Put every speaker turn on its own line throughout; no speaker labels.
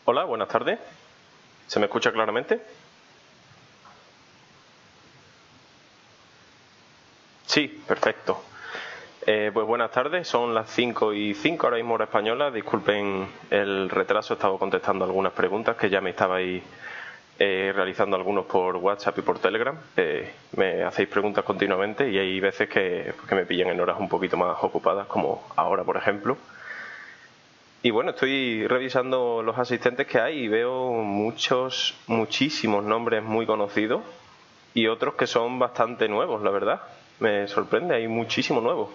Hola, buenas tardes. ¿Se me escucha claramente? Sí, perfecto. Pues buenas tardes, son las 5:05 ahora mismo hora española. Disculpen el retraso, he estado contestando algunas preguntas que ya me estabais realizando algunos por WhatsApp y por Telegram. Me hacéis preguntas continuamente y hay veces que me pillan en horas un poquito más ocupadas, como ahora, por ejemplo. Y bueno, estoy revisando los asistentes que hay y veo muchísimos nombres muy conocidos y otros que son bastante nuevos, la verdad. Me sorprende, hay muchísimo nuevo.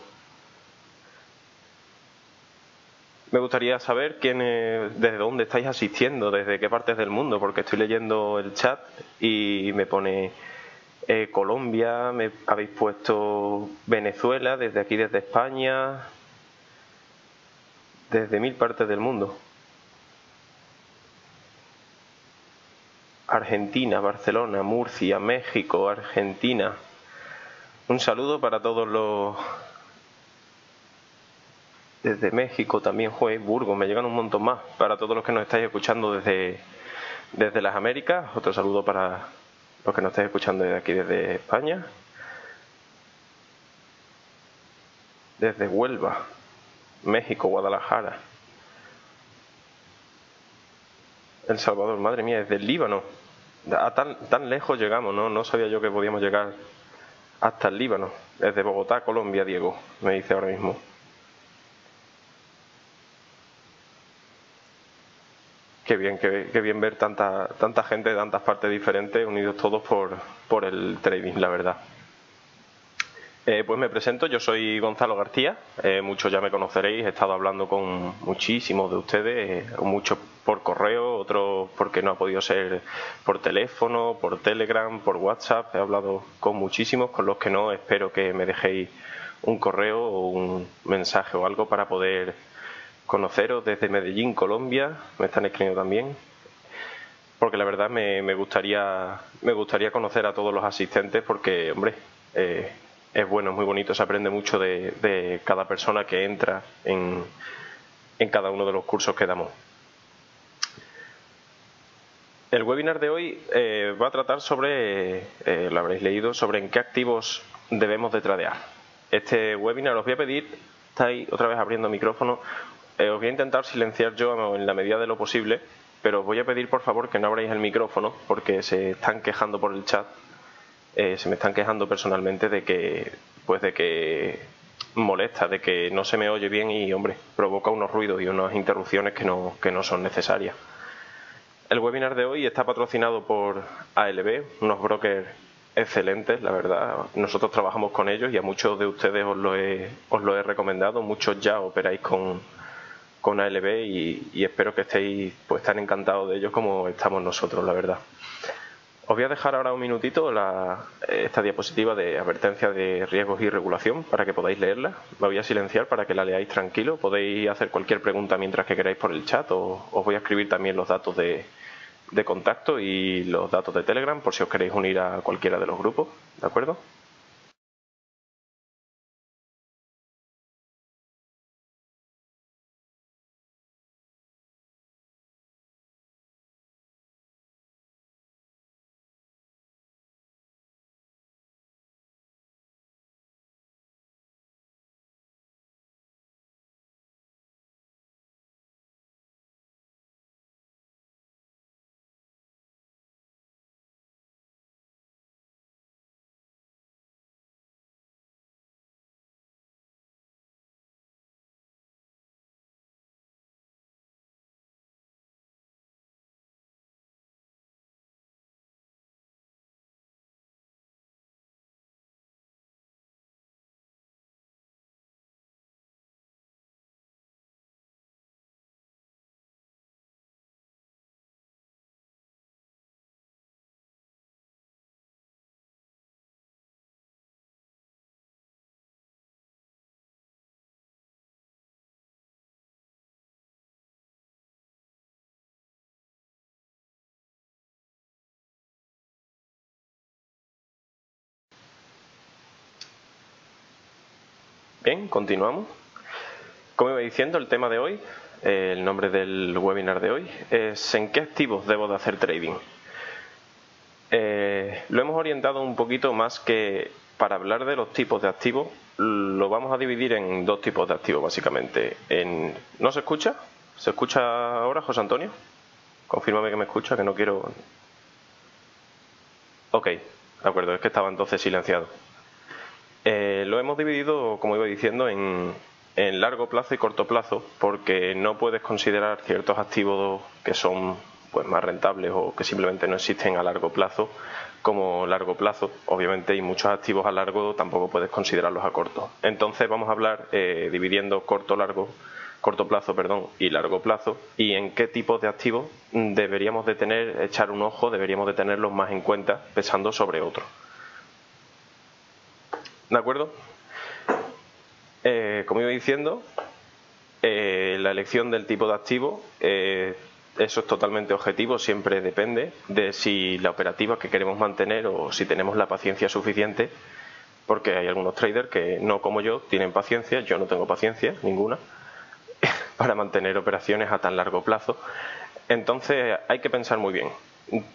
Me gustaría saber desde dónde estáis asistiendo, desde qué partes del mundo, porque estoy leyendo el chat y me pone Colombia, me habéis puesto Venezuela, desde aquí, desde España, desde mil partes del mundo. Argentina, Barcelona, Murcia, México, Argentina. Un saludo para todos los... Desde México también, juez, Burgos, me llegan un montón más. Para todos los que nos estáis escuchando desde las Américas, otro saludo para los que nos estáis escuchando desde aquí, desde España. Desde Huelva, México, Guadalajara. El Salvador, madre mía, desde el Líbano. Tan lejos llegamos, ¿no? No sabía yo que podíamos llegar hasta el Líbano. Desde Bogotá, Colombia, Diego, me dice ahora mismo. Qué bien ver tanta gente de tantas partes diferentes unidos todos por el trading, la verdad. Pues me presento, yo soy Gonzalo García, muchos ya me conoceréis, he estado hablando con muchísimos de ustedes, muchos por correo, otros porque no ha podido ser por teléfono, por Telegram, por WhatsApp, he hablado con muchísimos, con los que no espero que me dejéis un correo o un mensaje o algo para poder conoceros desde Medellín, Colombia, me están escribiendo también, porque la verdad me gustaría conocer a todos los asistentes porque, hombre, es bueno, es muy bonito, se aprende mucho de cada persona que entra en cada uno de los cursos que damos. El webinar de hoy va a tratar sobre, lo habréis leído, sobre en qué activos debemos de tradear. Este webinar os voy a pedir, estáis otra vez abriendo micrófono, os voy a intentar silenciar yo en la medida de lo posible, pero os voy a pedir por favor que no abráis el micrófono porque se están quejando por el chat, se me están quejando personalmente de que molesta, de que no se me oye bien y, hombre, provoca unos ruidos y unas interrupciones que no son necesarias. El webinar de hoy está patrocinado por ALB, unos brokers excelentes, la verdad. Nosotros trabajamos con ellos y a muchos de ustedes os lo he recomendado. Muchos ya operáis con ALB y espero que estéis pues tan encantados de ellos como estamos nosotros, la verdad. Os voy a dejar ahora un minutito esta diapositiva de advertencia de riesgos y regulación para que podáis leerla. La voy a silenciar para que la leáis tranquilo. Podéis hacer cualquier pregunta mientras que queráis por el chat o os voy a escribir también los datos de contacto y los datos de Telegram por si os queréis unir a cualquiera de los grupos, ¿de acuerdo? Bien, continuamos. Como iba diciendo, el tema de hoy, el nombre del webinar de hoy, es ¿en qué activos debo de hacer trading? Lo hemos orientado un poquito más que para hablar de los tipos de activos, lo vamos a dividir en dos tipos de activos básicamente. ¿No se escucha? ¿Se escucha ahora, José Antonio? Confírmame que me escucha, que no quiero... Ok, de acuerdo, es que estaba entonces silenciado. Lo hemos dividido, como iba diciendo, en largo plazo y corto plazo, porque no puedes considerar ciertos activos que son pues más rentables o que simplemente no existen a largo plazo como largo plazo. Obviamente, y muchos activos a largo tampoco puedes considerarlos a corto. Entonces vamos a hablar dividiendo corto plazo, y largo plazo, y en qué tipos de activos deberíamos de echar un ojo, deberíamos de tenerlos más en cuenta pensando sobre otros. ¿De acuerdo? Como iba diciendo, la elección del tipo de activo, eso es totalmente objetivo, siempre depende de si la operativa que queremos mantener o si tenemos la paciencia suficiente, porque hay algunos traders que no como yo tienen paciencia, yo no tengo paciencia ninguna para mantener operaciones a tan largo plazo. Entonces hay que pensar muy bien,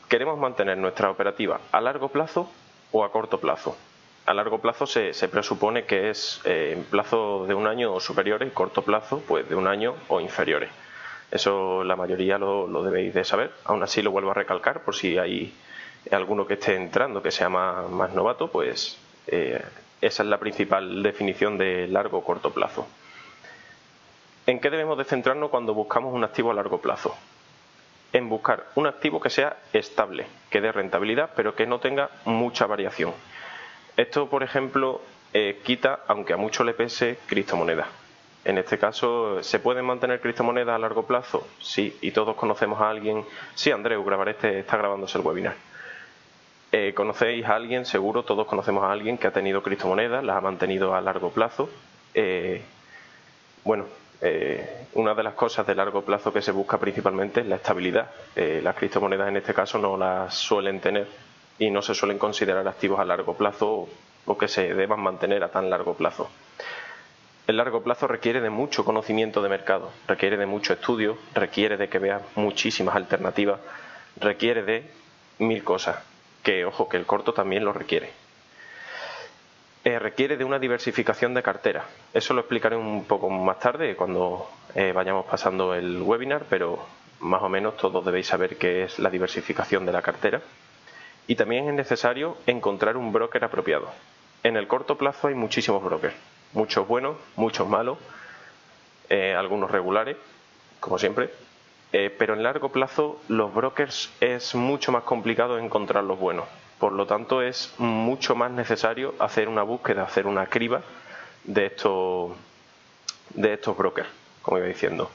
¿queremos mantener nuestra operativa a largo plazo o a corto plazo? A largo plazo se presupone que es en plazo de un año o superiores, y corto plazo pues de un año o inferiores. Eso la mayoría lo debéis de saber. Aún así lo vuelvo a recalcar por si hay alguno que esté entrando que sea más novato, pues esa es la principal definición de largo o corto plazo. ¿En qué debemos de centrarnos cuando buscamos un activo a largo plazo? En buscar un activo que sea estable, que dé rentabilidad, pero que no tenga mucha variación. Esto, por ejemplo, quita, aunque a mucho le pese, criptomonedas. En este caso, ¿se pueden mantener criptomonedas a largo plazo? Sí, y todos conocemos a alguien. Sí, Andreu, está grabándose el webinar. ¿Conocéis a alguien? Seguro, todos conocemos a alguien que ha tenido criptomonedas, las ha mantenido a largo plazo. Una de las cosas de largo plazo que se busca principalmente es la estabilidad. Las criptomonedas en este caso no las suelen tener y no se suelen considerar activos a largo plazo o que se deban mantener a tan largo plazo. El largo plazo requiere de mucho conocimiento de mercado, requiere de mucho estudio, requiere de que veas muchísimas alternativas, requiere de 1000 cosas, que ojo, que el corto también lo requiere. Requiere de una diversificación de cartera. Eso lo explicaré un poco más tarde cuando vayamos pasando el webinar, pero más o menos todos debéis saber qué es la diversificación de la cartera. Y también es necesario encontrar un broker apropiado. En el corto plazo hay muchísimos brokers, muchos buenos, muchos malos, algunos regulares, como siempre, pero en largo plazo los brokers es mucho más complicado encontrar los buenos. Por lo tanto, es mucho más necesario hacer una búsqueda, hacer una criba de estos brokers, como iba diciendo.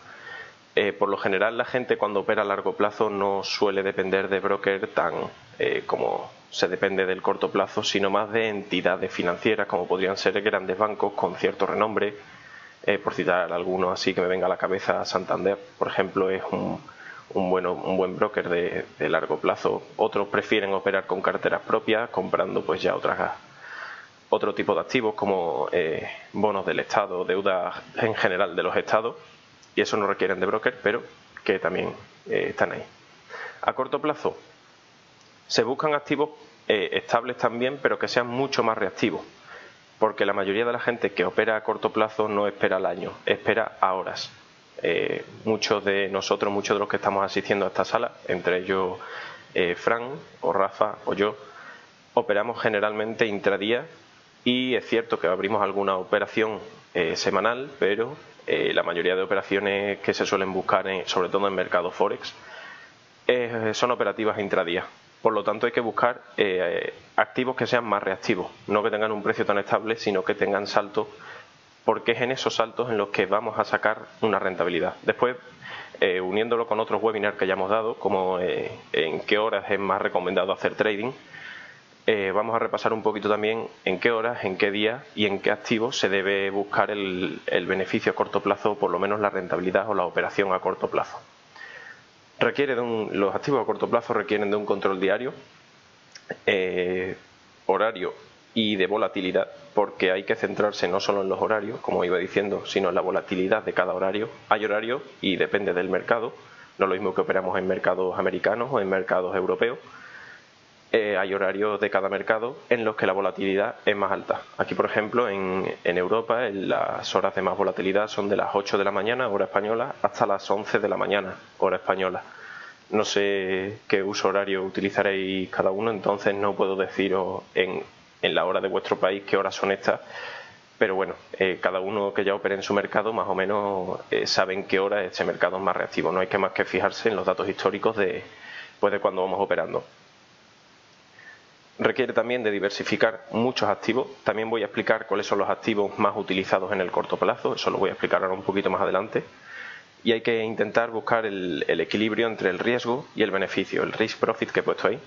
Por lo general, la gente cuando opera a largo plazo no suele depender de broker tan como se depende del corto plazo, sino más de entidades financieras, como podrían ser grandes bancos con cierto renombre. Por citar algunos así que me venga a la cabeza, Santander, por ejemplo, es un buen broker de largo plazo. Otros prefieren operar con carteras propias, comprando pues ya otro tipo de activos como bonos del Estado, deuda en general de los estados, y eso no requieren de broker, pero que también están ahí. A corto plazo se buscan activos estables también, pero que sean mucho más reactivos, porque la mayoría de la gente que opera a corto plazo no espera al año, espera a horas. Muchos de nosotros, muchos de los que estamos asistiendo a esta sala, entre ellos Fran o Rafa o yo, operamos generalmente intradía, y es cierto que abrimos alguna operación semanal, pero la mayoría de operaciones que se suelen buscar, sobre todo en mercado Forex, son operativas intradía. Por lo tanto, hay que buscar activos que sean más reactivos, no que tengan un precio tan estable, sino que tengan saltos, porque es en esos saltos en los que vamos a sacar una rentabilidad. Después, uniéndolo con otros webinars que ya hemos dado, como en qué horas es más recomendado hacer trading, vamos a repasar un poquito también en qué horas, en qué días y en qué activos se debe buscar el beneficio a corto plazo, o por lo menos la rentabilidad o la operación a corto plazo. Los activos a corto plazo requieren de un control diario, horario y de volatilidad, porque hay que centrarse no solo en los horarios, como iba diciendo, sino en la volatilidad de cada horario. Hay horarios y depende del mercado, no es lo mismo que operamos en mercados americanos o en mercados europeos. Hay horarios de cada mercado en los que la volatilidad es más alta. Aquí, por ejemplo, en Europa, las horas de más volatilidad son de las 8 de la mañana, hora española, hasta las 11 de la mañana, hora española. No sé qué uso horario utilizaréis cada uno, entonces no puedo deciros en la hora de vuestro país qué horas son estas, pero bueno, cada uno que ya opere en su mercado más o menos sabe en qué hora este mercado es más reactivo. No hay que más que fijarse en los datos históricos de cuando vamos operando. Requiere también de diversificar muchos activos. También voy a explicar cuáles son los activos más utilizados en el corto plazo, eso lo voy a explicar ahora un poquito más adelante. Y hay que intentar buscar el equilibrio entre el riesgo y el beneficio, el risk profit que he puesto ahí.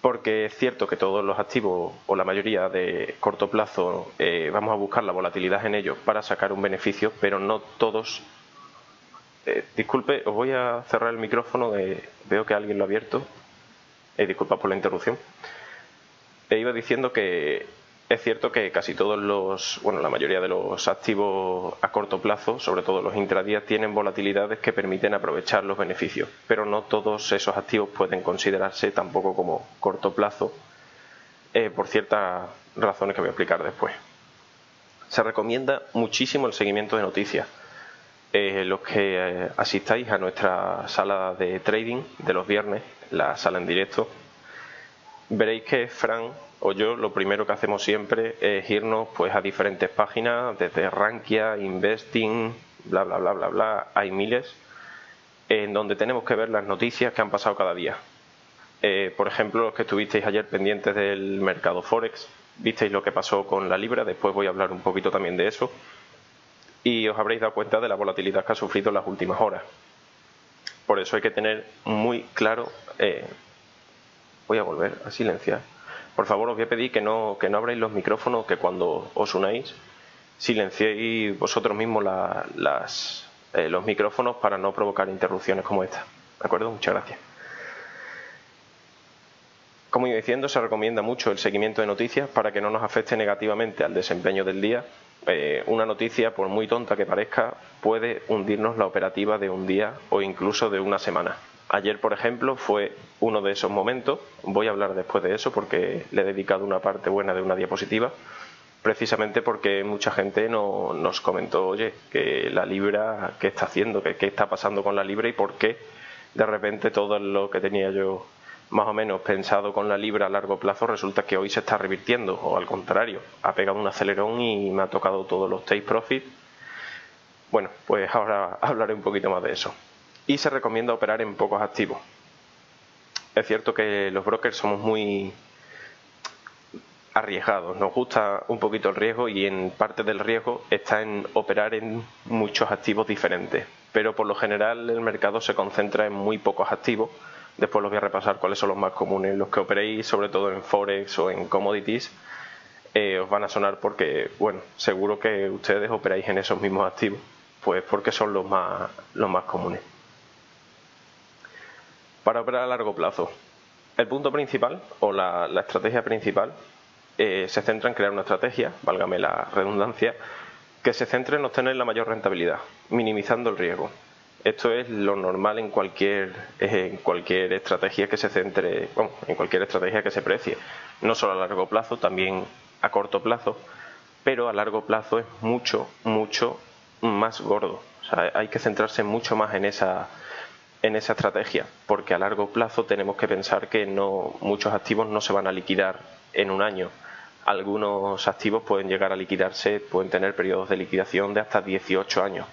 Porque es cierto que todos los activos, o la mayoría de corto plazo, vamos a buscar la volatilidad en ellos para sacar un beneficio, pero no todos. Disculpe, os voy a cerrar el micrófono, veo que alguien lo ha abierto. Disculpa por la interrupción. Iba diciendo que es cierto que casi todos la mayoría de los activos a corto plazo, sobre todo los intradías, tienen volatilidades que permiten aprovechar los beneficios, pero no todos esos activos pueden considerarse tampoco como corto plazo, por ciertas razones que voy a explicar después. Se recomienda muchísimo el seguimiento de noticias. Los que asistáis a nuestra sala de trading de los viernes, la sala en directo, veréis que Fran o yo lo primero que hacemos siempre es irnos pues a diferentes páginas, desde Rankia, Investing, bla bla bla bla bla, hay miles, en donde tenemos que ver las noticias que han pasado cada día. Por ejemplo, los que estuvisteis ayer pendientes del mercado Forex, visteis lo que pasó con la libra, después voy a hablar un poquito también de eso, y os habréis dado cuenta de la volatilidad que ha sufrido en las últimas horas. Por eso hay que tener muy claro. Voy a volver a silenciar. Por favor, os voy a pedir que no abráis los micrófonos, que cuando os unáis silenciéis vosotros mismos los micrófonos para no provocar interrupciones como esta. ¿De acuerdo? Muchas gracias. Como iba diciendo, se recomienda mucho el seguimiento de noticias para que no nos afecte negativamente al desempeño del día. Una noticia, por muy tonta que parezca, puede hundirnos la operativa de un día o incluso de una semana. Ayer, por ejemplo, fue uno de esos momentos. Voy a hablar después de eso porque le he dedicado una parte buena de una diapositiva, precisamente porque mucha gente nos comentó, oye, que la libra, ¿qué está haciendo? ¿Qué está pasando con la libra? ¿Y por qué de repente todo lo que tenía yo más o menos pensado con la libra a largo plazo resulta que hoy se está revirtiendo? O al contrario, ha pegado un acelerón y me ha tocado todos los take profit. Bueno, pues ahora hablaré un poquito más de eso. Y se recomienda operar en pocos activos. Es cierto que los brokers somos muy arriesgados, nos gusta un poquito el riesgo y en parte del riesgo está en operar en muchos activos diferentes, pero por lo general el mercado se concentra en muy pocos activos. Después los voy a repasar cuáles son los más comunes, los que operéis sobre todo en Forex o en Commodities. Os van a sonar porque, bueno, seguro que ustedes operáis en esos mismos activos, pues porque son los más comunes. Para operar a largo plazo, el punto principal o la estrategia principal se centra en crear una estrategia, válgame la redundancia, que se centre en obtener la mayor rentabilidad, minimizando el riesgo. Esto es lo normal en cualquier estrategia que se centre, en cualquier estrategia que se precie, no solo a largo plazo, también a corto plazo, pero a largo plazo es mucho, mucho más gordo. O sea, hay que centrarse mucho más en esa estrategia, porque a largo plazo tenemos que pensar que muchos activos no se van a liquidar en un año. Algunos activos pueden llegar a liquidarse, pueden tener periodos de liquidación de hasta 18 años.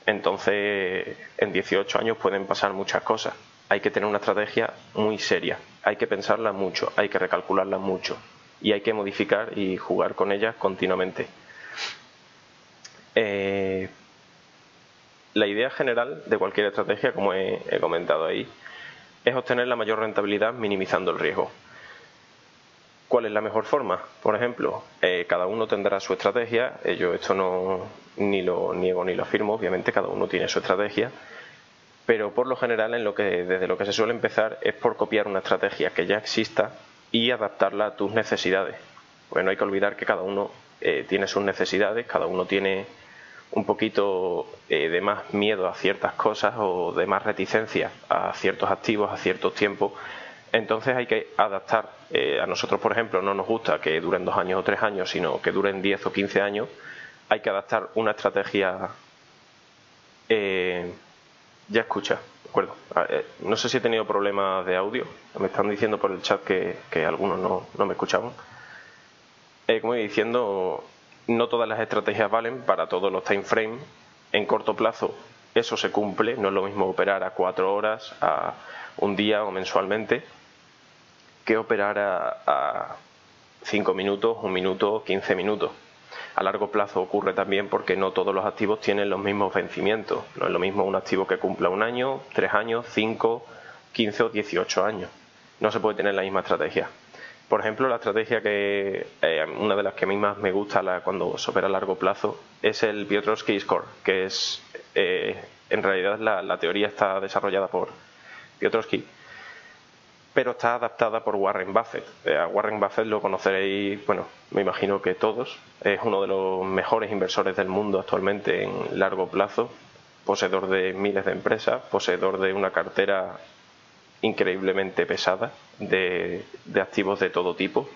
Entonces, en 18 años pueden pasar muchas cosas. Hay que tener una estrategia muy seria, hay que pensarla mucho, hay que recalcularla mucho y hay que modificar y jugar con ellas continuamente. La idea general de cualquier estrategia, como he comentado ahí, es obtener la mayor rentabilidad minimizando el riesgo. ¿Cuál es la mejor forma? Por ejemplo, cada uno tendrá su estrategia. Yo esto no ni lo niego ni lo afirmo, obviamente cada uno tiene su estrategia, pero por lo general desde lo que se suele empezar es por copiar una estrategia que ya exista y adaptarla a tus necesidades. Pues no hay que olvidar que cada uno tiene sus necesidades, cada uno tiene un poquito de más miedo a ciertas cosas o de más reticencia a ciertos activos, a ciertos tiempos. Entonces hay que adaptar. A nosotros, por ejemplo, no nos gusta que duren 2 años o 3 años, sino que duren 10 o 15 años. Hay que adaptar una estrategia. Ya escucha, de acuerdo. No sé si he tenido problemas de audio. Me están diciendo por el chat que algunos no me escuchaban. Como iba diciendo, no todas las estrategias valen para todos los time frames. En corto plazo eso se cumple, no es lo mismo operar a 4 horas, a un día o mensualmente, que operar a 5 minutos, 1 minuto, 15 minutos. A largo plazo ocurre también porque no todos los activos tienen los mismos vencimientos. No es lo mismo un activo que cumpla 1 año, 3 años, 5, 15 o 18 años. No se puede tener la misma estrategia. Por ejemplo, la estrategia que una de las que a mí más me gusta cuando se opera a largo plazo es el Piotrowski Score, que es en realidad la teoría está desarrollada por Piotrowski, pero está adaptada por Warren Buffett. A Warren Buffett lo conoceréis, bueno, me imagino que todos. Es uno de los mejores inversores del mundo actualmente en largo plazo, poseedor de miles de empresas, poseedor de una cartera increíblemente pesada de activos de todo tipo.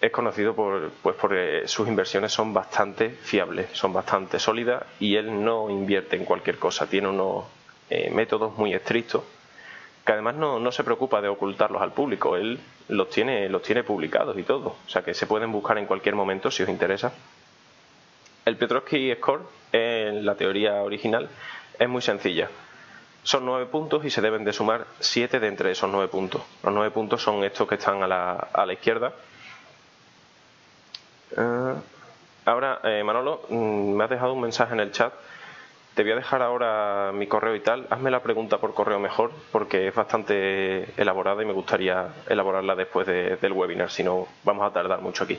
Es conocido porque sus inversiones son bastante fiables, son bastante sólidas y él no invierte en cualquier cosa. Tiene unos métodos muy estrictos que además no se preocupa de ocultarlos al público. Él los tiene publicados y todo, o sea que se pueden buscar en cualquier momento si os interesa. El Piotrowski Score, en la teoría original, es muy sencilla. Son 9 puntos y se deben de sumar 7 de entre esos 9 puntos. Los 9 puntos son estos que están a la izquierda. Ahora, Manolo, me has dejado un mensaje en el chat. Te voy a dejar ahora mi correo y tal. Hazme la pregunta por correo mejor, porque es bastante elaborada y me gustaría elaborarla después del webinar, si no vamos a tardar mucho aquí.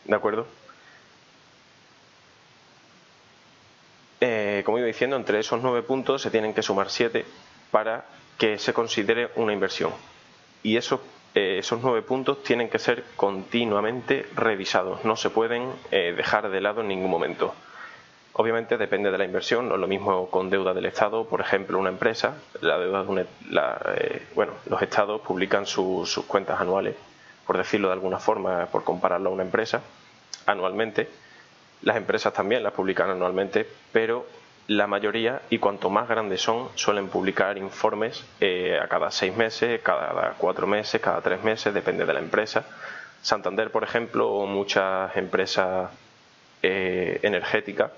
¿De acuerdo? Como iba diciendo, entre esos 9 puntos se tienen que sumar 7 para que se considere una inversión. Y esos 9 puntos tienen que ser continuamente revisados, no se pueden dejar de lado en ningún momento. Obviamente depende de la inversión, no es lo mismo con deuda del Estado, por ejemplo, una empresa. La deuda los Estados publican sus cuentas anuales, por decirlo de alguna forma, por compararlo a una empresa, anualmente. Las empresas también las publican anualmente, pero la mayoría, y cuanto más grandes son, suelen publicar informes a cada 6 meses, cada 4 meses, cada 3 meses, depende de la empresa. Santander, por ejemplo, o muchas empresas energéticas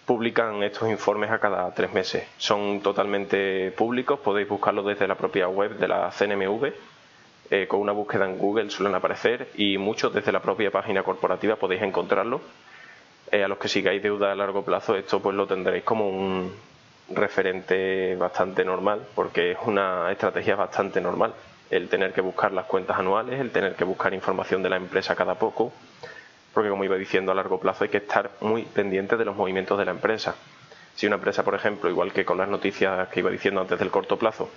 publican estos informes a cada 3 meses. Son totalmente públicos, podéis buscarlos desde la propia web de la CNMV. Con una búsqueda en Google suelen aparecer y muchos desde la propia página corporativa podéis encontrarlo. A los que sigáis deuda a largo plazo, esto pues lo tendréis como un referente bastante normal, porque es una estrategia bastante normal el tener que buscar las cuentas anuales, el tener que buscar información de la empresa cada poco, porque como iba diciendo, a largo plazo hay que estar muy pendiente de los movimientos de la empresa. Si una empresa, por ejemplo, igual que con las noticias que iba diciendo antes del corto plazo,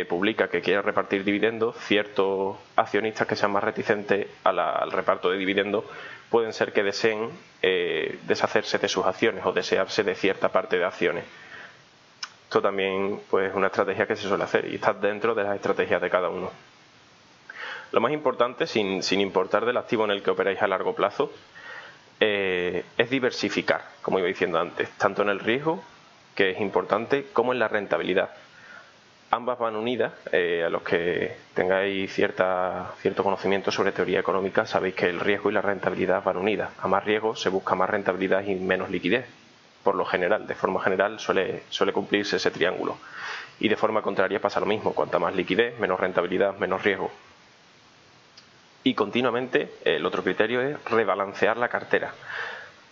publica que quiere repartir dividendos, ciertos accionistas que sean más reticentes al reparto de dividendos pueden ser que deseen deshacerse de sus acciones o desearse de cierta parte de acciones. Esto también pues, es una estrategia que se suele hacer y está dentro de las estrategias de cada uno. Lo más importante, sin importar del activo en el que operáis a largo plazo, es diversificar, como iba diciendo antes, tanto en el riesgo, que es importante, como en la rentabilidad. Ambas van unidas. A los que tengáis cierto conocimiento sobre teoría económica, sabéis que el riesgo y la rentabilidad van unidas. A más riesgo se busca más rentabilidad y menos liquidez. Por lo general, de forma general, suele cumplirse ese triángulo. Y de forma contraria pasa lo mismo. Cuanta más liquidez, menos rentabilidad, menos riesgo. Y continuamente el otro criterio es rebalancear la cartera.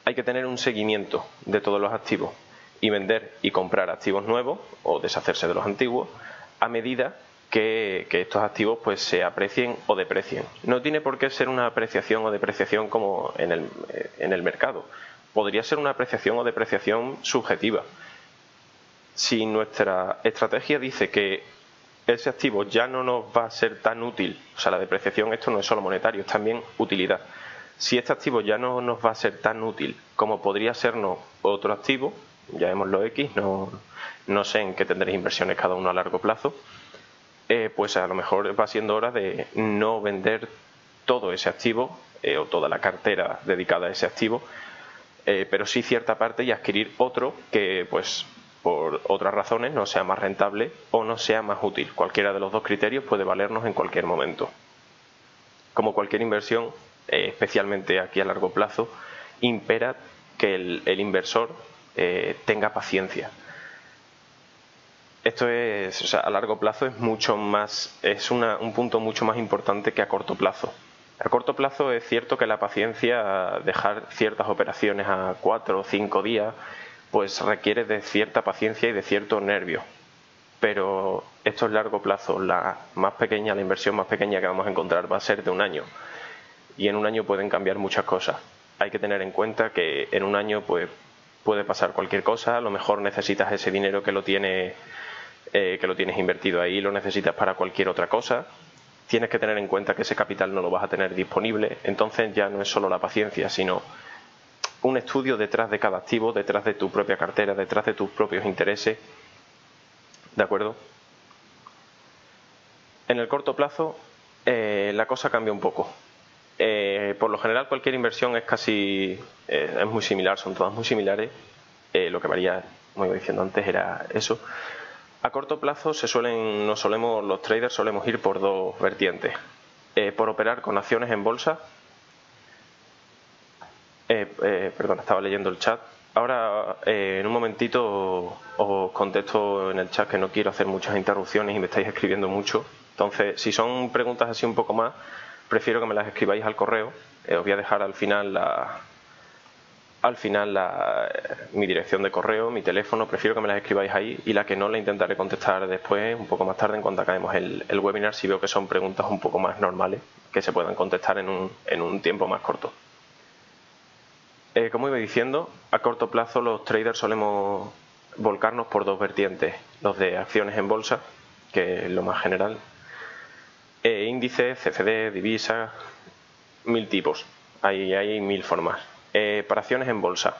Hay que tener un seguimiento de todos los activos y vender y comprar activos nuevos o deshacerse de los antiguos a medida que estos activos pues se aprecien o deprecien. No tiene por qué ser una apreciación o depreciación como en el mercado. Podría ser una apreciación o depreciación subjetiva. Si nuestra estrategia dice que ese activo ya no nos va a ser tan útil, o sea, la depreciación, esto no es solo monetario, es también utilidad. Si este activo ya no nos va a ser tan útil como podría sernos otro activo, llamémoslo X, no sé en qué tendréis inversiones cada uno a largo plazo, pues a lo mejor va siendo hora de no vender todo ese activo o toda la cartera dedicada a ese activo, pero sí cierta parte y adquirir otro que pues por otras razones no sea más rentable o no sea más útil. Cualquiera de los dos criterios puede valernos en cualquier momento. Como cualquier inversión, especialmente aquí a largo plazo, impera que el inversor tenga paciencia. Esto es, o sea, a largo plazo es mucho más, es un punto mucho más importante que a corto plazo. A corto plazo es cierto que la paciencia, dejar ciertas operaciones a 4 o 5 días, pues requiere de cierta paciencia y de cierto nervio. Pero esto es largo plazo. La inversión más pequeña que vamos a encontrar va a ser de un año. Y en un año pueden cambiar muchas cosas. Hay que tener en cuenta que en un año pues, puede pasar cualquier cosa. A lo mejor necesitas ese dinero que lo tienes invertido ahí, lo necesitas para cualquier otra cosa. Tienes que tener en cuenta que ese capital no lo vas a tener disponible. Entonces ya no es solo la paciencia, sino un estudio detrás de cada activo, detrás de tu propia cartera, detrás de tus propios intereses. ¿De acuerdo? En el corto plazo la cosa cambia un poco. Por lo general cualquier inversión es muy similar, son todas muy similares. Lo que varía, como iba diciendo antes, era eso. A corto plazo los traders solemos ir por dos vertientes. Por operar con acciones en bolsa. Perdón, estaba leyendo el chat. Ahora, en un momentito os contesto en el chat, que no quiero hacer muchas interrupciones y me estáis escribiendo mucho. Entonces, si son preguntas así un poco más, prefiero que me las escribáis al correo. Os voy a dejar al final mi dirección de correo, mi teléfono. Prefiero que me las escribáis ahí, y la que no la intentaré contestar después, un poco más tarde, en cuanto acabemos el webinar, si veo que son preguntas un poco más normales, que se puedan contestar en un tiempo más corto. Como iba diciendo, a corto plazo los traders solemos volcarnos por dos vertientes: los de acciones en bolsa, que es lo más general, índices, CFD, divisas, 1000 tipos, hay 1000 formas. Para acciones en bolsa,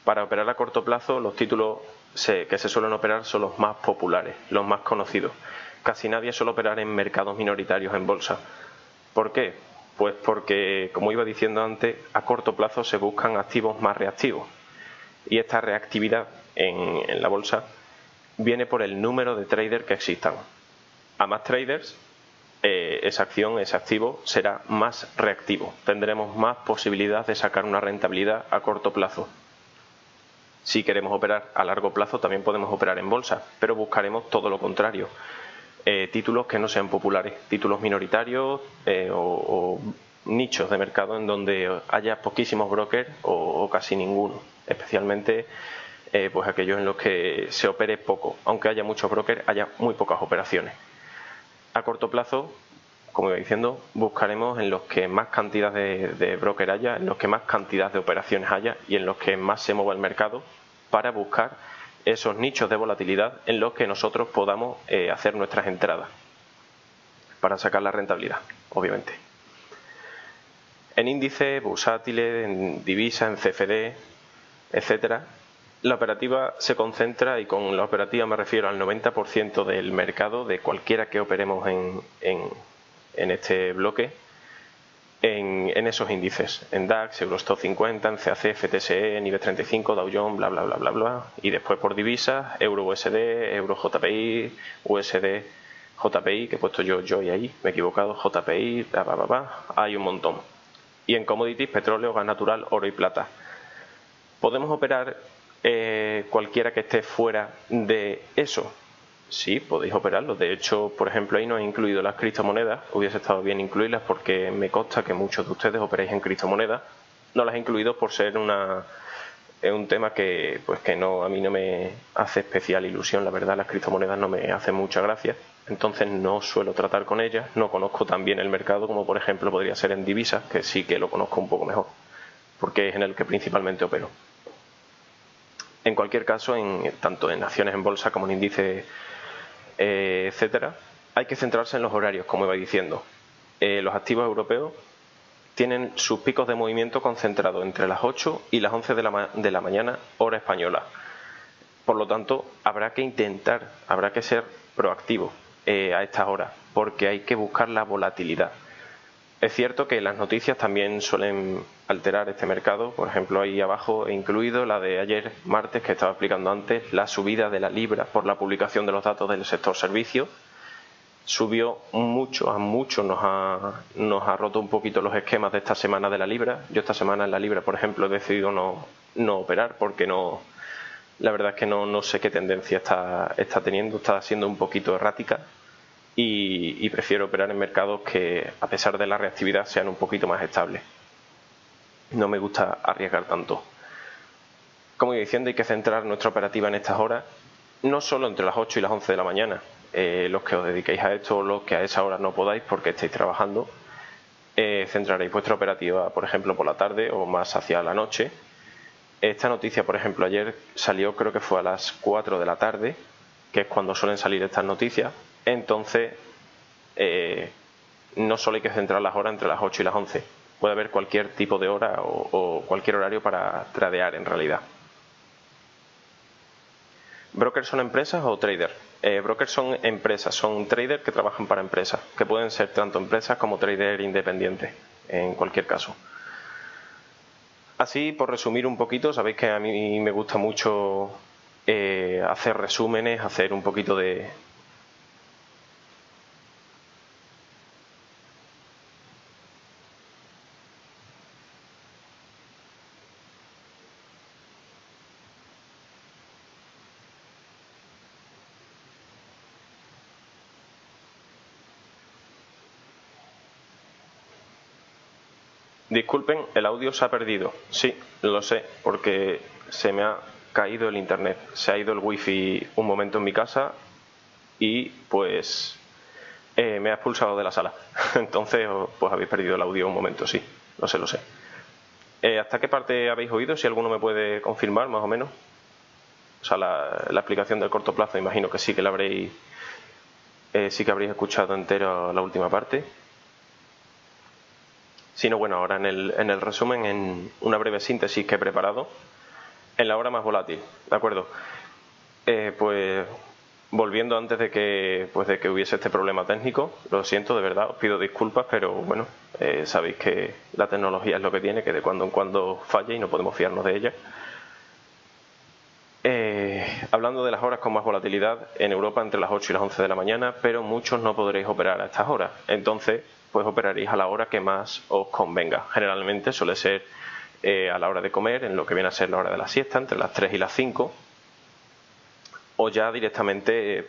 para operar a corto plazo, los títulos que se suelen operar son los más populares, los más conocidos. Casi nadie suele operar en mercados minoritarios en bolsa. ¿Por qué? Pues porque, como iba diciendo antes, a corto plazo se buscan activos más reactivos. Y esta reactividad en la bolsa viene por el número de traders que existan. A más traders, esa acción, ese activo, será más reactivo. Tendremos más posibilidad de sacar una rentabilidad a corto plazo. Si queremos operar a largo plazo, también podemos operar en bolsa, pero buscaremos todo lo contrario. Títulos que no sean populares, títulos minoritarios o nichos de mercado en donde haya poquísimos brokers o casi ninguno, especialmente pues aquellos en los que se opere poco. Aunque haya muchos brokers, haya muy pocas operaciones. A corto plazo, como iba diciendo, buscaremos en los que más cantidad de broker haya, en los que más cantidad de operaciones haya y en los que más se mueva el mercado, para buscar esos nichos de volatilidad en los que nosotros podamos hacer nuestras entradas para sacar la rentabilidad, obviamente. En índices, bursátiles, en divisas, en CFD, etcétera, la operativa se concentra, y con la operativa me refiero al 90% del mercado, de cualquiera que operemos en este bloque, en esos índices, en DAX, Eurostoxx 50, en CAC, FTSE, en IBEX 35, Dow Jones, bla bla bla bla bla, y después por divisas, Euro USD, Euro JPI, USD JPI, que he puesto yo y ahí, me he equivocado, JPI, bla bla bla bla, hay un montón. Y en commodities, petróleo, gas natural, oro y plata. ¿Podemos operar cualquiera que esté fuera de eso? Sí, podéis operarlo. De hecho, por ejemplo, ahí no he incluido las criptomonedas. Hubiese estado bien incluirlas porque me consta que muchos de ustedes operáis en criptomonedas. No las he incluido por ser un tema que no, a mí no me hace especial ilusión. La verdad, las criptomonedas no me hacen mucha gracia. Entonces no suelo tratar con ellas. No conozco tan bien el mercado como, por ejemplo, podría ser en divisas, que sí que lo conozco un poco mejor, porque es en el que principalmente opero. En cualquier caso, tanto en acciones en bolsa como en índices, etcétera, hay que centrarse en los horarios, como iba diciendo. Los activos europeos tienen sus picos de movimiento concentrados entre las 8 y las 11 de la mañana, hora española. Por lo tanto, habrá que ser proactivo a estas horas, porque hay que buscar la volatilidad. Es cierto que las noticias también suelen alterar este mercado. Por ejemplo, ahí abajo he incluido la de ayer martes, que estaba explicando antes, la subida de la libra por la publicación de los datos del sector servicios. Subió mucho, a muchos nos ha roto un poquito los esquemas de esta semana de la libra. Yo esta semana en la libra, por ejemplo, he decidido no operar porque la verdad es que no sé qué tendencia está teniendo, está siendo un poquito errática. Y prefiero operar en mercados que, a pesar de la reactividad, sean un poquito más estables. No me gusta arriesgar tanto. Como iba diciendo, hay que centrar nuestra operativa en estas horas, no solo entre las 8 y las 11 de la mañana. Los que os dediquéis a esto o los que a esa hora no podáis porque estáis trabajando, centraréis vuestra operativa, por ejemplo, por la tarde o más hacia la noche. Esta noticia, por ejemplo, ayer salió, creo que fue a las 4 de la tarde, que es cuando suelen salir estas noticias. Entonces, no solo hay que centrar las horas entre las 8 y las 11. Puede haber cualquier tipo de hora o cualquier horario para tradear en realidad. ¿Brokers son empresas o traders? Brokers son empresas, son traders que trabajan para empresas, que pueden ser tanto empresas como traders independientes, en cualquier caso. Así, por resumir un poquito, sabéis que a mí me gusta mucho hacer resúmenes, hacer un poquito de... Disculpen, el audio se ha perdido. Sí, lo sé, porque se me ha caído el internet. Se ha ido el wifi un momento en mi casa y pues me ha expulsado de la sala. Entonces pues habéis perdido el audio un momento, sí, lo sé. ¿Hasta qué parte habéis oído? Si alguno me puede confirmar, más o menos. O sea, la explicación del corto plazo, imagino que sí que la habréis escuchado entera la última parte. Si no, bueno, ahora en el resumen, en una breve síntesis que he preparado, en la hora más volátil, ¿de acuerdo? Pues volviendo antes de que hubiese este problema técnico, lo siento, de verdad, os pido disculpas, pero bueno, sabéis que la tecnología es lo que tiene, que de cuando en cuando falla y no podemos fiarnos de ella. Hablando de las horas con más volatilidad, en Europa entre las 8 y las 11 de la mañana, pero muchos no podréis operar a estas horas. Entonces, pues operaréis a la hora que más os convenga. Generalmente suele ser a la hora de comer, en lo que viene a ser la hora de la siesta, entre las 3 y las 5, o ya directamente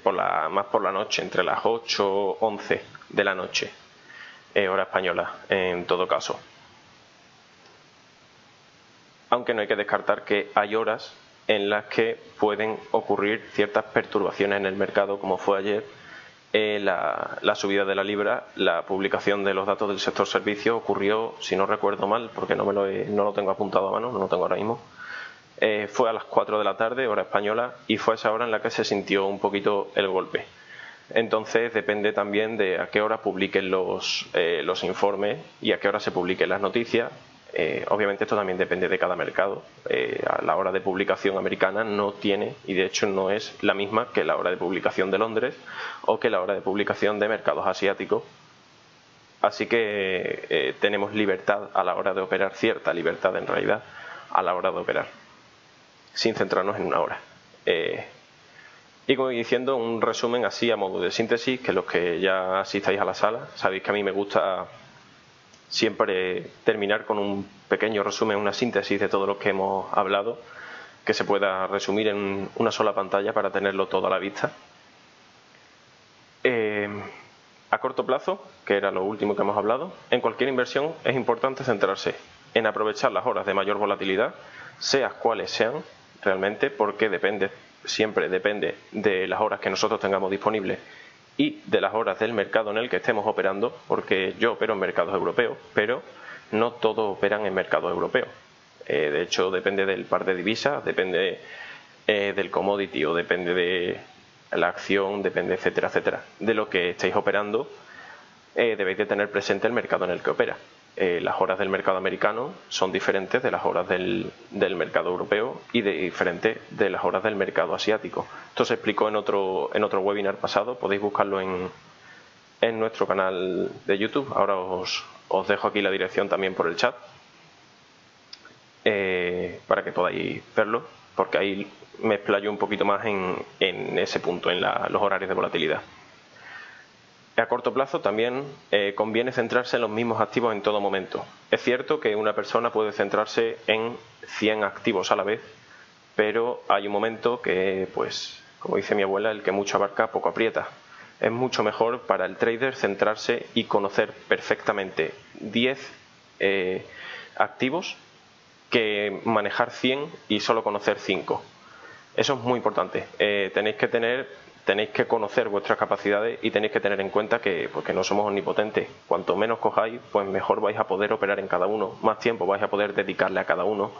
más por la noche, entre las 8 o 11 de la noche, hora española, en todo caso. Aunque no hay que descartar que hay horas en las que pueden ocurrir ciertas perturbaciones en el mercado, como fue ayer la subida de la libra. La publicación de los datos del sector servicios ocurrió, si no recuerdo mal, porque no lo tengo apuntado a mano, no lo tengo ahora mismo, fue a las 4 de la tarde, hora española, y fue esa hora en la que se sintió un poquito el golpe. Entonces depende también de a qué hora publiquen los informes y a qué hora se publiquen las noticias. Obviamente esto también depende de cada mercado. A la hora de publicación americana no tiene, y de hecho no es la misma que la hora de publicación de Londres o que la hora de publicación de mercados asiáticos. Así que tenemos libertad a la hora de operar, cierta libertad en realidad a la hora de operar, sin centrarnos en una hora. Y como diciendo, un resumen así a modo de síntesis, que los que ya asistáis a la sala, sabéis que a mí me gusta siempre terminar con un pequeño resumen, una síntesis de todo lo que hemos hablado, que se pueda resumir en una sola pantalla para tenerlo todo a la vista. A corto plazo, que era lo último que hemos hablado, en cualquier inversión es importante centrarse en aprovechar las horas de mayor volatilidad, sean cuales sean realmente, porque siempre depende de las horas que nosotros tengamos disponibles y de las horas del mercado en el que estemos operando, porque yo opero en mercados europeos, pero no todos operan en mercados europeos. De hecho, depende del par de divisas, depende del commodity o depende la acción, depende, etcétera, etcétera, de lo que estéis operando. Debéis de tener presente el mercado en el que opera. Las horas del mercado americano son diferentes de las horas del mercado europeo y diferentes de las horas del mercado asiático. Esto se explicó en otro webinar pasado, podéis buscarlo en nuestro canal de YouTube. Ahora os dejo aquí la dirección también por el chat, para que podáis verlo, porque ahí me explayo un poquito más en ese punto, en los horarios de volatilidad. A corto plazo también conviene centrarse en los mismos activos en todo momento. Es cierto que una persona puede centrarse en 100 activos a la vez, pero hay un momento que, pues, como dice mi abuela, el que mucho abarca poco aprieta. Es mucho mejor para el trader centrarse y conocer perfectamente 10 activos que manejar 100 y solo conocer 5. Eso es muy importante. Tenéis que conocer vuestras capacidades y tenéis que tener en cuenta que, porque no somos omnipotentes, cuanto menos cojáis, pues mejor vais a poder operar en cada uno, más tiempo vais a poder dedicarle a cada uno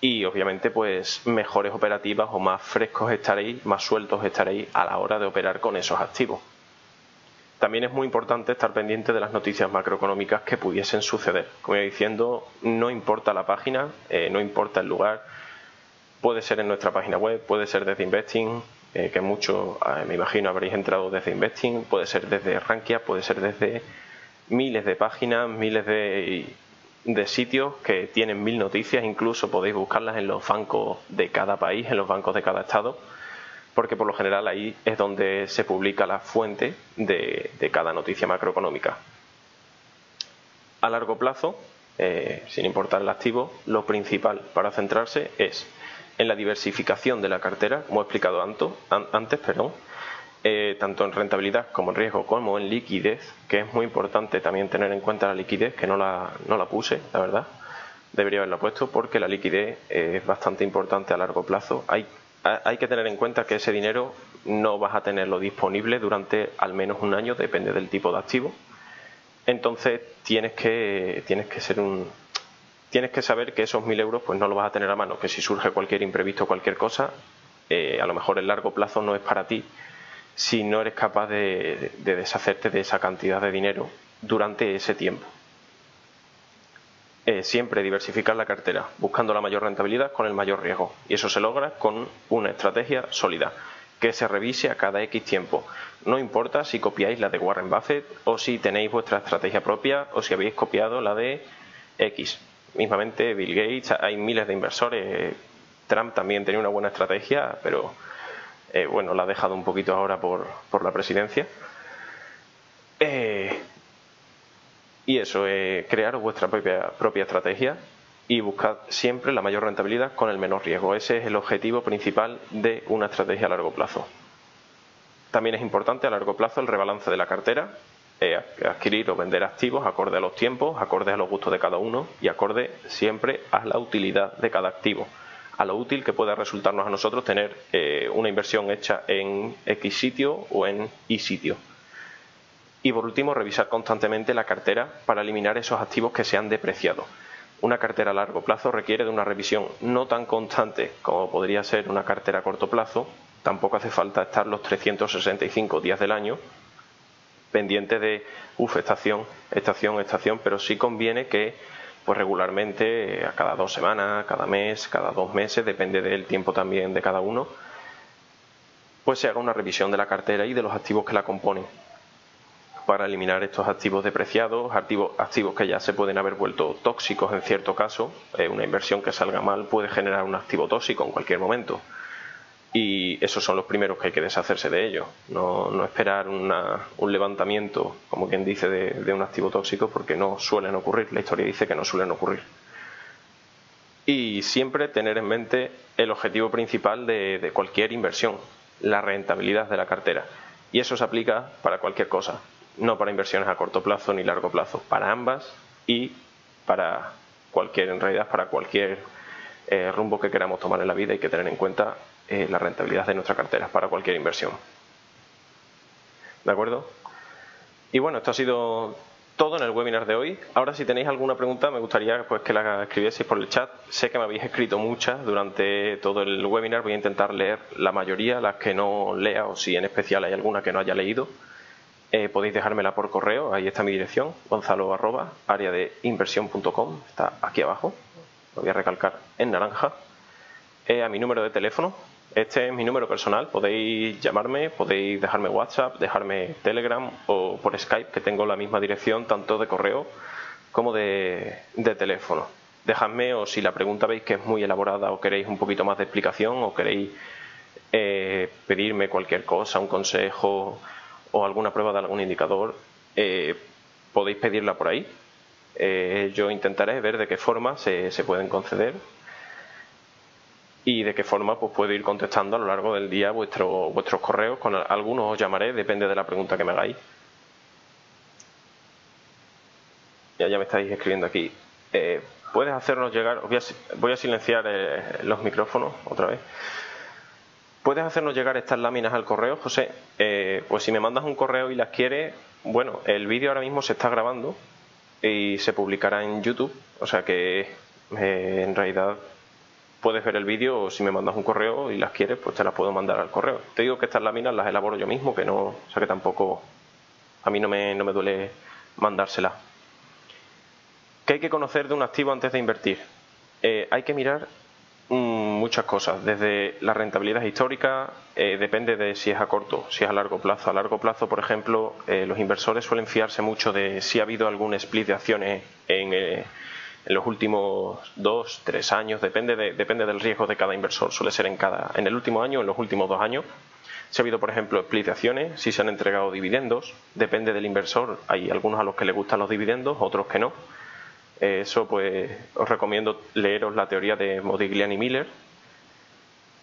y obviamente pues mejores operativas o más frescos estaréis, más sueltos estaréis a la hora de operar con esos activos. También es muy importante estar pendiente de las noticias macroeconómicas que pudiesen suceder. Como iba diciendo, no importa la página, no importa el lugar, puede ser en nuestra página web, puede ser desde Investing, que muchos, me imagino, habréis entrado desde Investing, puede ser desde Rankia, puede ser desde miles de páginas, miles de sitios que tienen 1000 noticias, incluso podéis buscarlas en los bancos de cada país, en los bancos de cada estado, porque por lo general ahí es donde se publica la fuente de cada noticia macroeconómica. A largo plazo, sin importar el activo, lo principal para centrarse es en la diversificación de la cartera, como he explicado antes, tanto en rentabilidad como en riesgo como en liquidez, que es muy importante también tener en cuenta la liquidez, que no la puse, la verdad, debería haberla puesto, porque la liquidez es bastante importante a largo plazo. Hay que tener en cuenta que ese dinero no vas a tenerlo disponible durante al menos un año, depende del tipo de activo. Entonces tienes que saber que esos 1000 euros pues no los vas a tener a mano, que si surge cualquier imprevisto, cualquier cosa, a lo mejor el largo plazo no es para ti si no eres capaz de deshacerte de esa cantidad de dinero durante ese tiempo. Siempre diversificar la cartera, buscando la mayor rentabilidad con el mayor riesgo, y eso se logra con una estrategia sólida que se revise a cada X tiempo. No importa si copiáis la de Warren Buffett o si tenéis vuestra estrategia propia o si habéis copiado la de X. Mismamente Bill Gates, hay miles de inversores. Trump también tenía una buena estrategia, pero bueno, la ha dejado un poquito ahora por la presidencia. Y eso, crear vuestra propia estrategia y buscad siempre la mayor rentabilidad con el menor riesgo. Ese es el objetivo principal de una estrategia a largo plazo. También es importante a largo plazo el rebalance de la cartera, adquirir o vender activos acorde a los tiempos, acorde a los gustos de cada uno y acorde siempre a la utilidad de cada activo, a lo útil que pueda resultarnos a nosotros tener una inversión hecha en X sitio o en Y sitio. Y por último, revisar constantemente la cartera para eliminar esos activos que se han depreciado. Una cartera a largo plazo requiere de una revisión no tan constante como podría ser una cartera a corto plazo. Tampoco hace falta estar los 365 días del año pendiente de estación, pero sí conviene que pues regularmente, a cada 2 semanas, cada mes, cada 2 meses, depende del tiempo también de cada uno, pues se haga una revisión de la cartera y de los activos que la componen, para eliminar estos activos depreciados, activos que ya se pueden haber vuelto tóxicos en cierto caso. Una inversión que salga mal puede generar un activo tóxico en cualquier momento. Y esos son los primeros que hay que deshacerse de ellos. No esperar un levantamiento, como quien dice, de un activo tóxico, porque no suelen ocurrir. La historia dice que no suelen ocurrir. Y siempre tener en mente el objetivo principal de cualquier inversión, la rentabilidad de la cartera. Y eso se aplica para cualquier cosa. No para inversiones a corto plazo ni largo plazo, para ambas y para cualquier rumbo que queramos tomar en la vida. Hay que tener en cuenta la rentabilidad de nuestra cartera para cualquier inversión. ¿De acuerdo? Y bueno, esto ha sido todo en el webinar de hoy. Ahora, si tenéis alguna pregunta, me gustaría pues que la escribieseis por el chat. Sé que me habéis escrito muchas durante todo el webinar. Voy a intentar leer la mayoría, las que no lea, o si en especial hay alguna que no haya leído. Podéis dejármela por correo, ahí está mi dirección, gonzalo@areadeinversión.com, está aquí abajo, lo voy a recalcar en naranja. A mi número de teléfono, este es mi número personal, podéis llamarme, podéis dejarme WhatsApp, dejarme Telegram o por Skype, que tengo la misma dirección tanto de correo como de teléfono. Dejadme, o si la pregunta veis que es muy elaborada o queréis un poquito más de explicación o queréis pedirme cualquier cosa, un consejo o alguna prueba de algún indicador, podéis pedirla por ahí. Yo intentaré ver de qué forma se pueden conceder y de qué forma pues puedo ir contestando a lo largo del día vuestros correos. Con algunos os llamaré, depende de la pregunta que me hagáis. Ya me estáis escribiendo aquí. Puedes hacernos llegar, voy a silenciar los micrófonos otra vez. ¿Puedes hacernos llegar estas láminas al correo, José? Pues si me mandas un correo y las quieres, bueno, el vídeo ahora mismo se está grabando y se publicará en YouTube, o sea que en realidad puedes ver el vídeo, o si me mandas un correo y las quieres, pues te las puedo mandar al correo. Te digo que estas láminas las elaboro yo mismo, que no, o sea que tampoco, a mí no me duele mandárselas. ¿Qué hay que conocer de un activo antes de invertir? Hay que mirar muchas cosas, desde la rentabilidad histórica, depende de si es a corto, si es a largo plazo. A largo plazo, por ejemplo, los inversores suelen fiarse mucho de si ha habido algún split de acciones en los últimos 2-3 años, depende del riesgo de cada inversor, suele ser en el último año o en los últimos 2 años. Si ha habido, por ejemplo, split de acciones, si se han entregado dividendos, depende del inversor, hay algunos a los que les gustan los dividendos, otros que no. Eso pues os recomiendo leeros la teoría de Modigliani y Miller,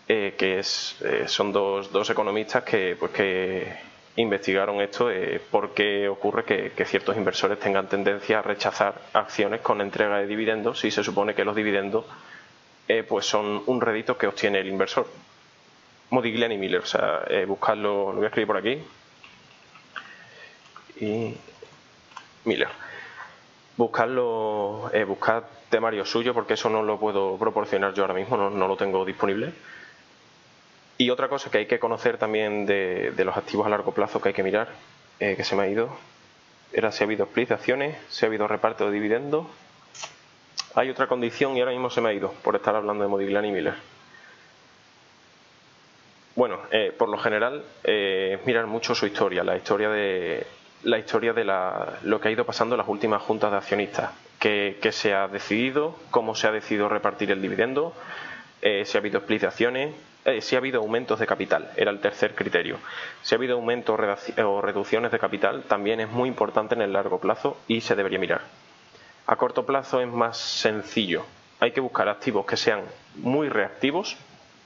que son dos economistas que investigaron esto, por qué ocurre que ciertos inversores tengan tendencia a rechazar acciones con entrega de dividendos si se supone que los dividendos pues son un rédito que obtiene el inversor. Modigliani y Miller, o sea, buscadlo, lo voy a escribir por aquí. Y Miller. Buscad temario suyo, porque eso no lo puedo proporcionar yo ahora mismo, no lo tengo disponible. Y otra cosa que hay que conocer también de los activos a largo plazo que hay que mirar, que se me ha ido, era si ha habido split de acciones, si ha habido reparto de dividendos. Hay otra condición y ahora mismo se me ha ido por estar hablando de Modigliani y Miller. Bueno, por lo general mirar mucho su historia, la historia de lo que ha ido pasando en las últimas juntas de accionistas, qué se ha decidido, cómo se ha decidido repartir el dividendo, si ha habido split de acciones, si ha habido aumentos de capital, era el tercer criterio. Si ha habido aumentos o reducciones de capital, también es muy importante en el largo plazo y se debería mirar. A corto plazo es más sencillo, hay que buscar activos que sean muy reactivos,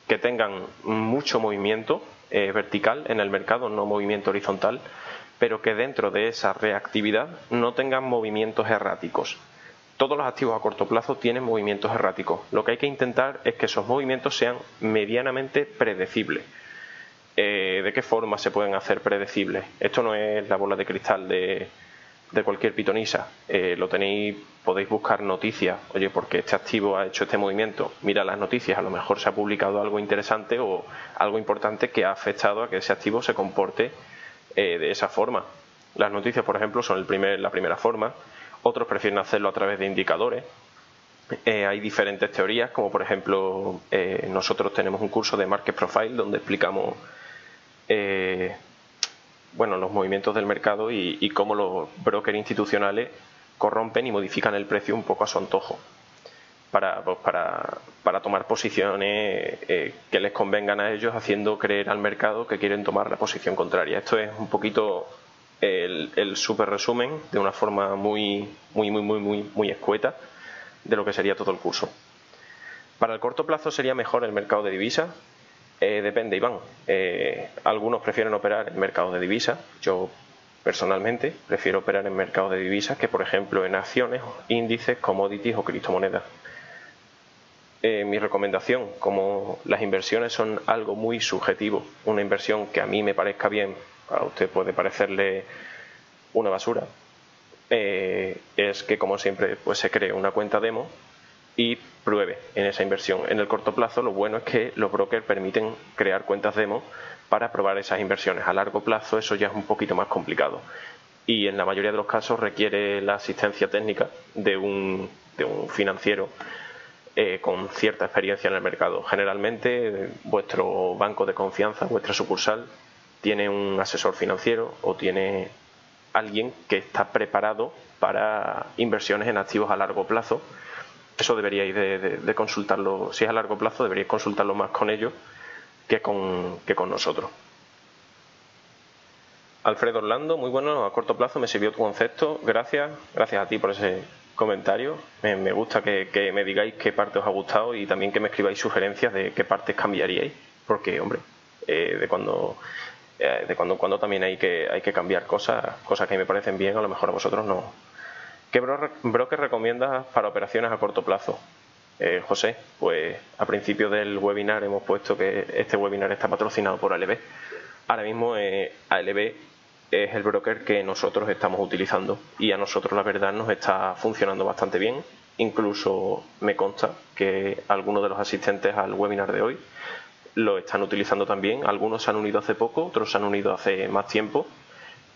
que tengan mucho movimiento vertical en el mercado, no movimiento horizontal, pero que dentro de esa reactividad no tengan movimientos erráticos. Todos los activos a corto plazo tienen movimientos erráticos. Lo que hay que intentar es que esos movimientos sean medianamente predecibles. ¿De qué forma se pueden hacer predecibles? Esto no es la bola de cristal de cualquier pitonisa. Lo tenéis, podéis buscar noticias. Oye, porque este activo ha hecho este movimiento. Mira las noticias, a lo mejor se ha publicado algo interesante o algo importante que ha afectado a que ese activo se comporte de esa forma. Las noticias, por ejemplo, son la primera forma. Otros prefieren hacerlo a través de indicadores. Hay diferentes teorías, como por ejemplo nosotros tenemos un curso de Market Profile donde explicamos los movimientos del mercado y cómo los brokers institucionales corrompen y modifican el precio un poco a su antojo para tomar posiciones que les convengan a ellos, haciendo creer al mercado que quieren tomar la posición contraria. Esto es un poquito el super resumen de una forma muy escueta de lo que sería todo el curso. Para el corto plazo sería mejor el mercado de divisas. Depende, Iván. Algunos prefieren operar en mercado de divisas. Yo personalmente prefiero operar en mercado de divisas que, por ejemplo, en acciones, índices, commodities o criptomonedas. Mi recomendación, como las inversiones son algo muy subjetivo, una inversión que a mí me parezca bien, a usted puede parecerle una basura, es que, como siempre, pues se cree una cuenta demo y pruebe en esa inversión. En el corto plazo, lo bueno es que los brokers permiten crear cuentas demo para probar esas inversiones. A largo plazo eso ya es un poquito más complicado y en la mayoría de los casos requiere la asistencia técnica de un financiero con cierta experiencia en el mercado. Generalmente vuestro banco de confianza, vuestra sucursal, tiene un asesor financiero o tiene alguien que está preparado para inversiones en activos a largo plazo. Eso deberíais de consultarlo. Si es a largo plazo, deberíais consultarlo más con ellos que con nosotros. Alfredo Orlando, muy bueno, a corto plazo me sirvió tu concepto. Gracias a ti por ese comentario. Me gusta que me digáis qué parte os ha gustado y también que me escribáis sugerencias de qué partes cambiaríais, porque, hombre, de cuando en cuando también hay que cambiar cosas que me parecen bien, a lo mejor a vosotros no. ¿Qué broker recomiendas para operaciones a corto plazo? José, pues a principio del webinar hemos puesto que este webinar está patrocinado por ALB. Ahora mismo ALB es el broker que nosotros estamos utilizando y a nosotros la verdad nos está funcionando bastante bien. Incluso me consta que algunos de los asistentes al webinar de hoy lo están utilizando también. Algunos se han unido hace poco, otros se han unido hace más tiempo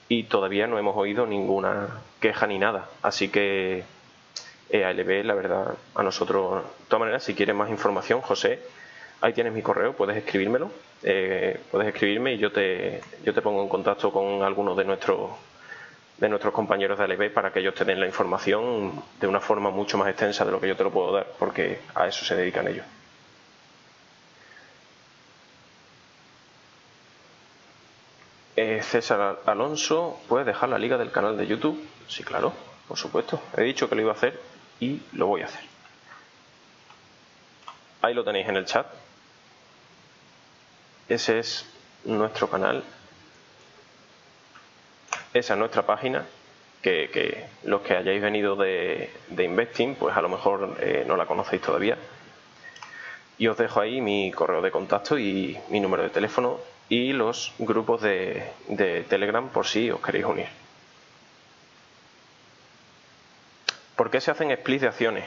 y todavía no hemos oído ninguna queja ni nada. Así que ALB, la verdad, a nosotros, de todas maneras, si quieres más información, José, ahí tienes mi correo, puedes escribírmelo, puedes escribirme y yo te pongo en contacto con algunos de nuestros compañeros de ALB para que ellos te den la información de una forma mucho más extensa de lo que yo te lo puedo dar, porque a eso se dedican ellos. César Alonso, ¿puedes dejar la liga del canal de YouTube? Sí, claro, por supuesto. He dicho que lo iba a hacer y lo voy a hacer. Ahí lo tenéis en el chat. Ese es nuestro canal. Esa es nuestra página. Que los que hayáis venido de Investing, pues a lo mejor no la conocéis todavía. Y os dejo ahí mi correo de contacto y mi número de teléfono y los grupos de Telegram por si os queréis unir. ¿Por qué se hacen splits de acciones?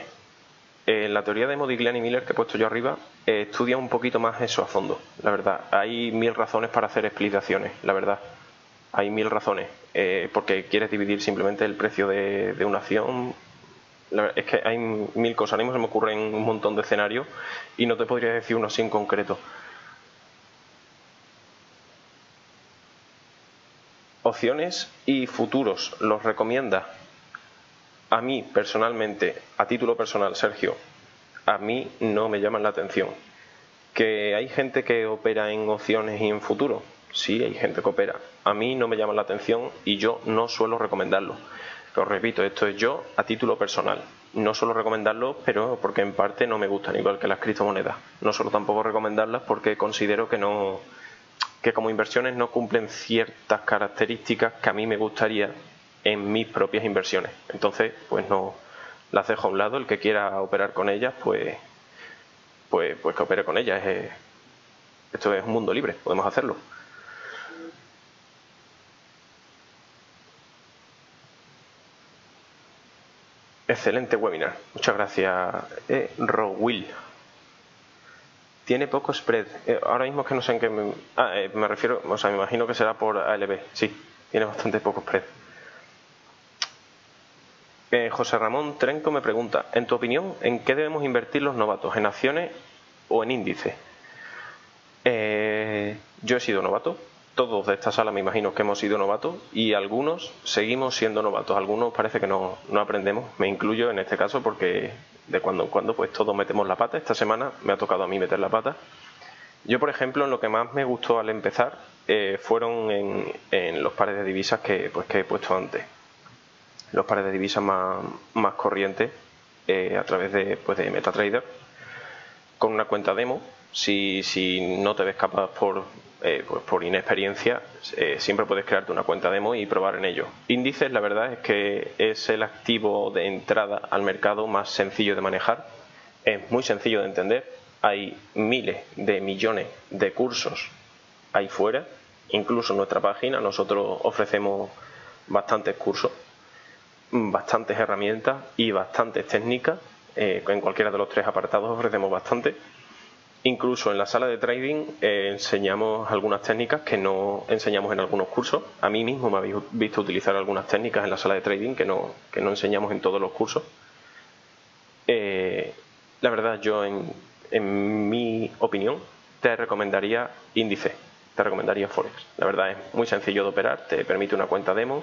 En la teoría de Modigliani y Miller que he puesto yo arriba, estudia un poquito más eso a fondo, la verdad. Hay 1000 razones para hacer splits de acciones, la verdad. Hay 1000 razones, porque quieres dividir simplemente el precio de una acción. Es que hay 1000 cosas, ahora mismo se me ocurren un montón de escenarios y no te podría decir uno así en concreto. Opciones y futuros, ¿los recomienda? A mí personalmente, a título personal, Sergio, a mí no me llaman la atención. ¿Que hay gente que opera en opciones y en futuro? Sí, hay gente que opera. A mí no me llaman la atención y yo no suelo recomendarlo. Pero repito, esto es yo a título personal. No suelo recomendarlo, pero porque en parte no me gustan, igual que las criptomonedas. No suelo tampoco recomendarlas porque considero que como inversiones no cumplen ciertas características que a mí me gustaría en mis propias inversiones. Entonces, pues no las dejo a un lado. El que quiera operar con ellas, pues que opere con ellas. Esto es un mundo libre, podemos hacerlo. Excelente webinar. Muchas gracias, Rowil. Tiene poco spread. Ahora mismo es que no sé en qué me refiero, o sea, me imagino que será por ALB. Sí, tiene bastante poco spread. José Ramón Trenco me pregunta, en tu opinión, ¿en qué debemos invertir los novatos? ¿En acciones o en índices? Yo he sido novato. Todos de esta sala me imagino que hemos sido novatos y algunos seguimos siendo novatos. Algunos parece que no aprendemos. Me incluyo en este caso porque de cuando en cuando pues todos metemos la pata. Esta semana me ha tocado a mí meter la pata. Yo, por ejemplo, en lo que más me gustó al empezar fueron en los pares de divisas que he puesto antes. Los pares de divisas más corrientes a través de MetaTrader con una cuenta demo. Si no te ves capaz por inexperiencia, siempre puedes crearte una cuenta demo y probar en ello. Índices, la verdad es que es el activo de entrada al mercado más sencillo de manejar. Es muy sencillo de entender. Hay miles de millones de cursos ahí fuera. Incluso en nuestra página nosotros ofrecemos bastantes cursos. bastantes herramientas y bastantes técnicas. En cualquiera de los 3 apartados ofrecemos bastante. Incluso en la sala de trading enseñamos algunas técnicas que no enseñamos en algunos cursos. A mí mismo me habéis visto utilizar algunas técnicas en la sala de trading que no enseñamos en todos los cursos. La verdad, yo en mi opinión te recomendaría índice, te recomendaría Forex. La verdad es muy sencillo de operar, te permite una cuenta demo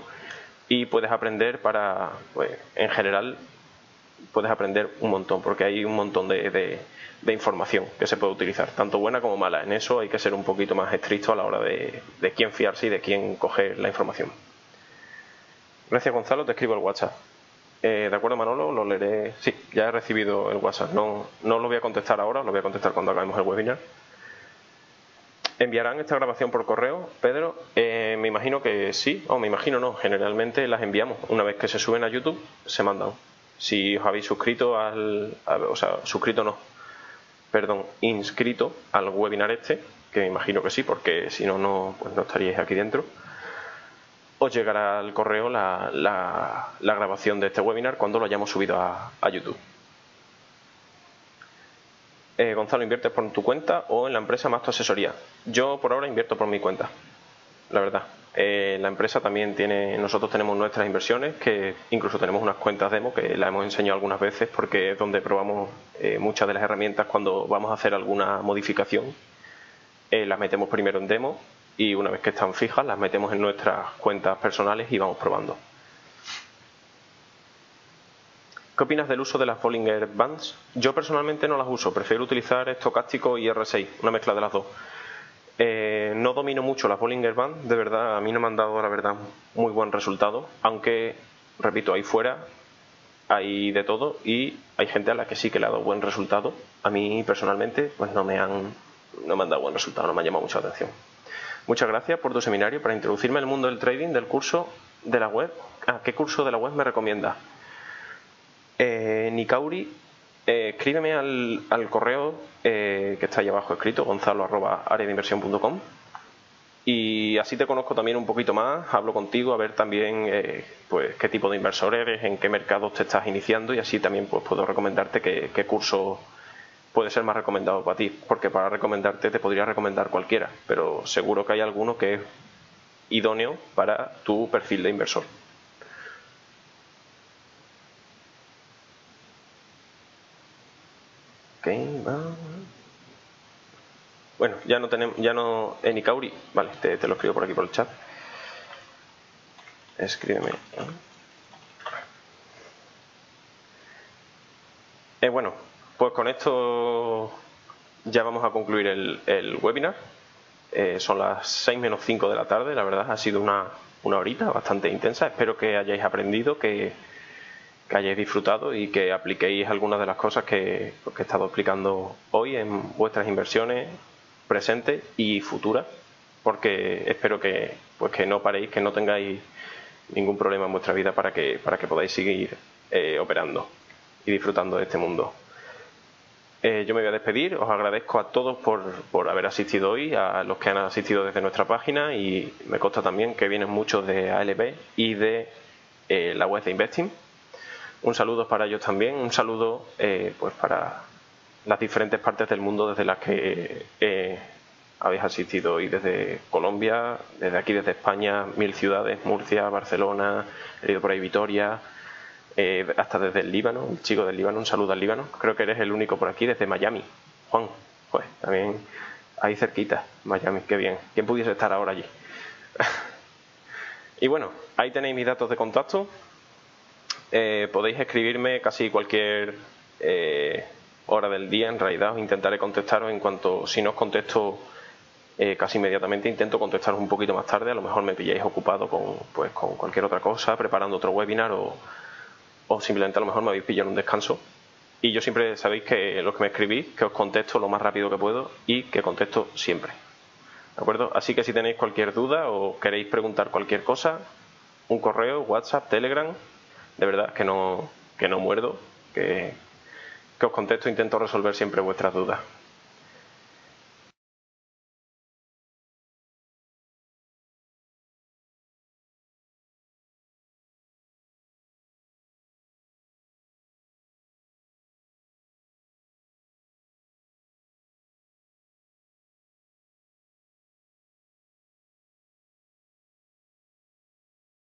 y puedes aprender pues, en general puedes aprender un montón, porque hay un montón de información que se puede utilizar, tanto buena como mala. En eso hay que ser un poquito más estricto a la hora de quién fiarse y de quién coger la información. Gracias, Gonzalo, te escribo el WhatsApp. De acuerdo, Manolo, lo leeré. Sí, ya he recibido el WhatsApp. No lo voy a contestar ahora, lo voy a contestar cuando acabemos el webinar. ¿Enviarán esta grabación por correo, Pedro? Me imagino que sí, o me imagino no. Generalmente las enviamos. Una vez que se suben a YouTube, se mandan. Si os habéis suscrito inscrito al webinar que me imagino que sí, porque si no, pues no estaríais aquí dentro, os llegará al correo la grabación de este webinar cuando lo hayamos subido a YouTube. Gonzalo, ¿inviertes por tu cuenta o en la empresa más tu asesoría? Yo por ahora invierto por mi cuenta, la verdad. La empresa también nosotros tenemos nuestras inversiones, que incluso tenemos unas cuentas demo que las hemos enseñado algunas veces porque es donde probamos muchas de las herramientas cuando vamos a hacer alguna modificación. Las metemos primero en demo y una vez que están fijas las metemos en nuestras cuentas personales y vamos probando. ¿Qué opinas del uso de las Bollinger Bands? Yo personalmente no las uso, prefiero utilizar estocástico y R6, una mezcla de las dos. No domino mucho las Bollinger Bands, de verdad, a mí no me han dado, la verdad, muy buen resultado, aunque, repito, ahí fuera hay de todo y hay gente a la que sí que le ha dado buen resultado. A mí, personalmente, pues no me han dado buen resultado, no me ha llamado mucha atención. Muchas gracias por tu seminario. Para introducirme al mundo del trading, del curso de la web, ¿qué curso de la web me recomiendas? Nicauri, escríbeme al correo que está ahí abajo escrito, gonzalo@areadeinversión.com, y así te conozco también un poquito más, hablo contigo a ver también pues qué tipo de inversor eres, en qué mercados te estás iniciando, y así también pues puedo recomendarte qué curso puede ser más recomendado para ti, porque para recomendarte te podría recomendar cualquiera, pero seguro que hay alguno que es idóneo para tu perfil de inversor. Bueno, ya no en Nicauri, vale, te lo escribo por aquí por el chat. Escríbeme. Bueno, pues con esto ya vamos a concluir el webinar. Son las 6 menos 5 de la tarde, la verdad ha sido una horita bastante intensa. Espero que hayáis aprendido, que hayáis disfrutado y que apliquéis algunas de las cosas que he estado explicando hoy en vuestras inversiones presentes y futuras, porque espero que no paréis, que no tengáis ningún problema en vuestra vida para que podáis seguir operando y disfrutando de este mundo. Yo me voy a despedir, os agradezco a todos por haber asistido hoy, a los que han asistido desde nuestra página, y me consta también que vienen muchos de ALB y de la web de Investing. Un saludo para ellos también, un saludo pues para las diferentes partes del mundo desde las que habéis asistido hoy, desde Colombia, desde aquí, desde España, 1000 ciudades, Murcia, Barcelona, he ido por ahí Vitoria, hasta desde el Líbano, un chico del Líbano, un saludo al Líbano. Creo que eres el único por aquí, desde Miami, Juan, pues también ahí cerquita, Miami, qué bien. ¿Quién pudiese estar ahora allí? Y bueno, ahí tenéis mis datos de contacto. Podéis escribirme casi cualquier hora del día. En realidad os intentaré contestaros en cuanto, si no os contesto casi inmediatamente, intento contestaros un poquito más tarde. A lo mejor me pilláis ocupado con cualquier otra cosa, preparando otro webinar, o simplemente a lo mejor me habéis pillado en un descanso. Y yo siempre sabéis que los que me escribís, que os contesto lo más rápido que puedo y que contesto siempre, ¿de acuerdo? Así que si tenéis cualquier duda o queréis preguntar cualquier cosa, un correo, WhatsApp, Telegram, de verdad que no muerdo, que os contesto, intento resolver siempre vuestras dudas.